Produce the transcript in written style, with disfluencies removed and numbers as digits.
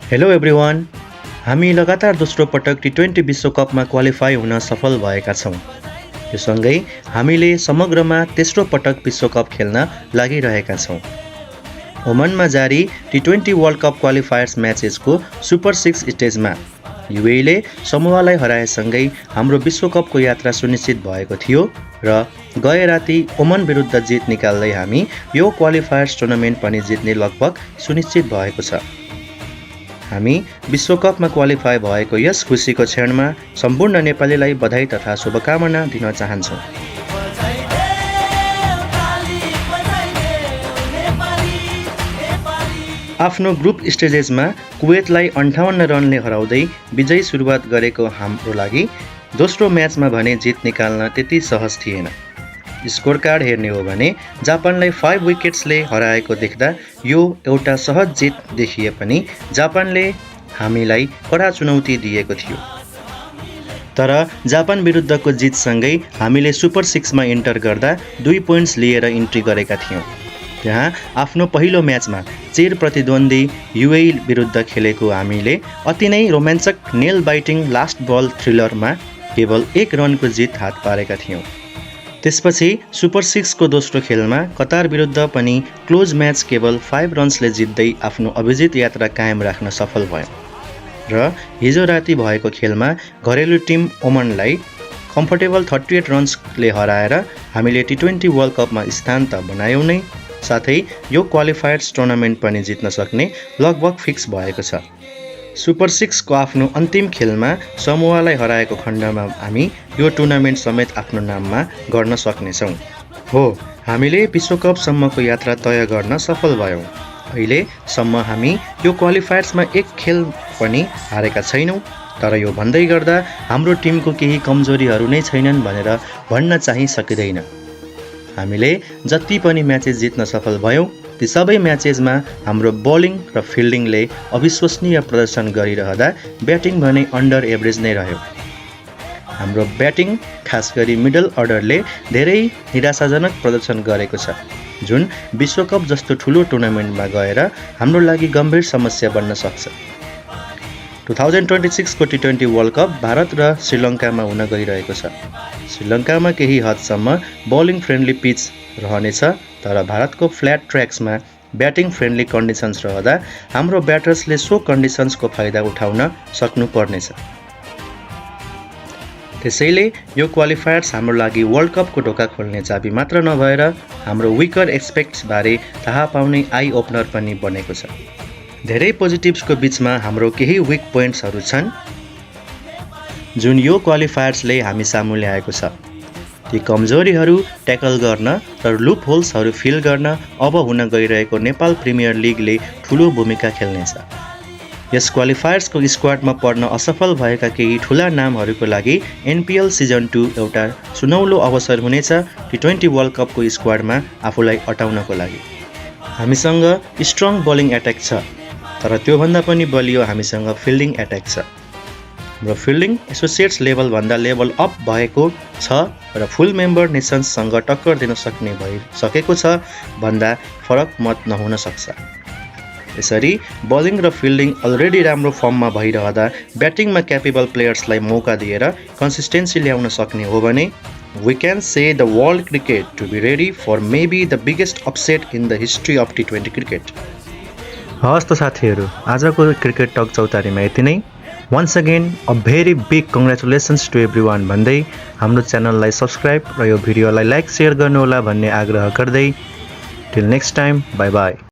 Hello everyone, हामी लगातार दोस्रो पटक टी20 विश्वकपमा क्वालिफाई हुन सफल भएका छौँ। यो सँगै हामीले समग्रमा तेस्रो पटक विश्वकप खेल्न लागिरहेका छौँ। ओमनमा जारी टी20 वर्ल्ड कप क्वालिफायर्स म्याचेसको सुपर 6 स्टेजमा युएईले समोआलाई हराएसँगै हाम्रो विश्वकपको यात्रा सुनिश्चित भएको थियो र गए राति ओमन विरुद्ध जित निकाल्दै हामी यो क्वालिफायर्स टुर्नामेन्ट पनि जित्ने लगभग सुनिश्चित भएको छ। हामी विश्वकपमा क्वालिफाई भएको यस खुसीको क्षणमा सम्पूर्ण नेपालीलाई बधाई तथा शुभकामना दिन चाहन्छौँ। आफ्नो ग्रुप स्टेजेसमा कुवेतलाई 58 रनले हराउँदै विजयी सुरुवात गरेको हाम्रो लागि दोस्रो म्याचमा भने जित निकाल्न त्यति सहज थिएन। स्कोर कार्ड हेर्ने हो भने जापानलाई 5 विकेट्सले हराएको देख्दा यो एउटा सहज जित देखिए पनि जापानले हामीलाई कडा चुनौती दिएको थियो। तर जापान विरुद्धको जितसँगै हामीले सुपर 6 मा इन्टर गर्दा 2 पोइन्ट्स लिएर इन्ट्री गरेका थियौँ। त्यहाँ आफ्नो पहिलो म्याचमा चिर प्रतिद्वन्दी युएई विरुद्ध खेलेको हामीले अति नै रोमाञ्चक नेल बाइटिङ लास्ट बल थ्रिलरमा केवल 1 रनको जित हात पारेका थियौँ। त्यसपछि सुपर 6 को दोस्रो खेलमा कतार विरुद्ध पनि क्लोज म्याच केवल 5 रन्सले जित्दै आफ्नो अभिजित यात्रा कायम राख्न सफल भयो र हिजो राति भएको खेलमा घरेलु टिम ओमनलाई कम्फर्टेबल 38 रन्सले हराएर हामीले टी20 वर्ल्ड कपमा स्थान त बनायौँ नै, साथै यो क्वालिफायर्स टुर्नामेन्ट पनि जित्न सक्ने लगभग फिक्स भएको छ। सुपर 6 को आफ्नो अन्तिम खेलमा समोआलाई हराएको खण्डमा हामी यो टुर्नामेन्ट समेत आफ्नो नाममा गर्न सक्नेछौँ। हो, हामीले विश्वकपसम्मको यात्रा तय गर्न सफल भयौँ। अहिलेसम्म हामी यो क्वालिफायर्समा 1 खेल पनि हारेका छैनौँ। तर यो भन्दै गर्दा हाम्रो टिमको केही कमजोरीहरू नै छैनन् भनेर भन्न चाहिँ सकिँदैन। हामीले जति पनि म्याचेस जित्न सफल भयौँ ती सबै म्याचेसमा हाम्रो बलिङ र फिल्डिङले अविश्वसनीय प्रदर्शन गरिरहँदा ब्याटिङ भने अन्डर एभरेज नै रह्यो। हाम्रो ब्याटिङ खास गरी मिडल अर्डरले धेरै निराशाजनक प्रदर्शन गरेको छ, जुन विश्वकप जस्तो ठुलो टुर्नामेन्टमा गएर हाम्रो लागि गम्भीर समस्या बन्न सक्छ। 2026 को टी20 वर्ल्ड कप भारत र श्रीलङ्कामा हुन गइरहेको छ। श्रीलङ्कामा केही हदसम्म बलिङ फ्रेन्डली पिच रहनेछ, तर भारतको फ्ल्याट ट्र्याक्समा ब्याटिङ फ्रेन्डली कन्डिसन्स रहँदा हाम्रो ब्याटर्सले सो कन्डिसन्सको फाइदा उठाउन सक्नुपर्नेछ। त्यसैले यो क्वालिफायर्स हाम्रो लागि वर्ल्ड कपको ढोका खोल्ने चाबी मात्र नभएर हाम्रो विकर एस्पेक्ट्सबारे थाहा पाउने आई ओपनर पनि बनेको छ। धेरै पोजिटिभ्सको बिचमा हाम्रो केही विक पोइन्ट्सहरू छन् जुन यो क्वालिफायर्सले हामी सामु ल्याएको छ। ती कमजोरीहरू ट्याकल गर्न र लुप होल्सहरू फिल गर्न अब हुन गइरहेको नेपाल प्रिमियर लिगले ठुलो भूमिका खेल्नेछ। यस क्वालिफायर्सको स्क्वाडमा पर्न असफल भएका केही ठुला नामहरूको लागि एनपिएल सिजन 2 एउटा सुनौलो अवसर हुनेछ टी20 वर्ल्ड कपको स्क्वाडमा आफूलाई अटाउनको लागि। हामीसँग स्ट्रङ बलिङ एट्याक छ, तर त्योभन्दा पनि बलियो हामीसँग फिल्डिङ एट्याक छ। हाम्रो फिल्डिङ एसोसिएट्स लेभलभन्दा लेभल अप भएको छ र फुल मेम्बर नेसन्ससँग टक्कर दिन सक्ने भइसकेको छ भन्दा फरक मत नहुन सक्छ। यसरी बलिङ र फिल्डिङ अलरेडी राम्रो फर्ममा भइरहँदा ब्याटिङमा क्यापेबल प्लेयर्सलाई मौका दिएर कन्सिस्टेन्सी ल्याउन सक्ने हो भने we can say the world cricket to be ready for maybe the biggest upset in the history of T20 cricket. हवस् त साथीहरू, आजको क्रिकेट टक चौतारीमा यति नै। Once again, a very big congratulations to everyone भन्दै हाम्रो च्यानललाई सब्स्क्राइब र यो भिडियोलाई लाइक शेयर गर्नुहोला भन्ने आग्रह गर्दै till next time, bye bye.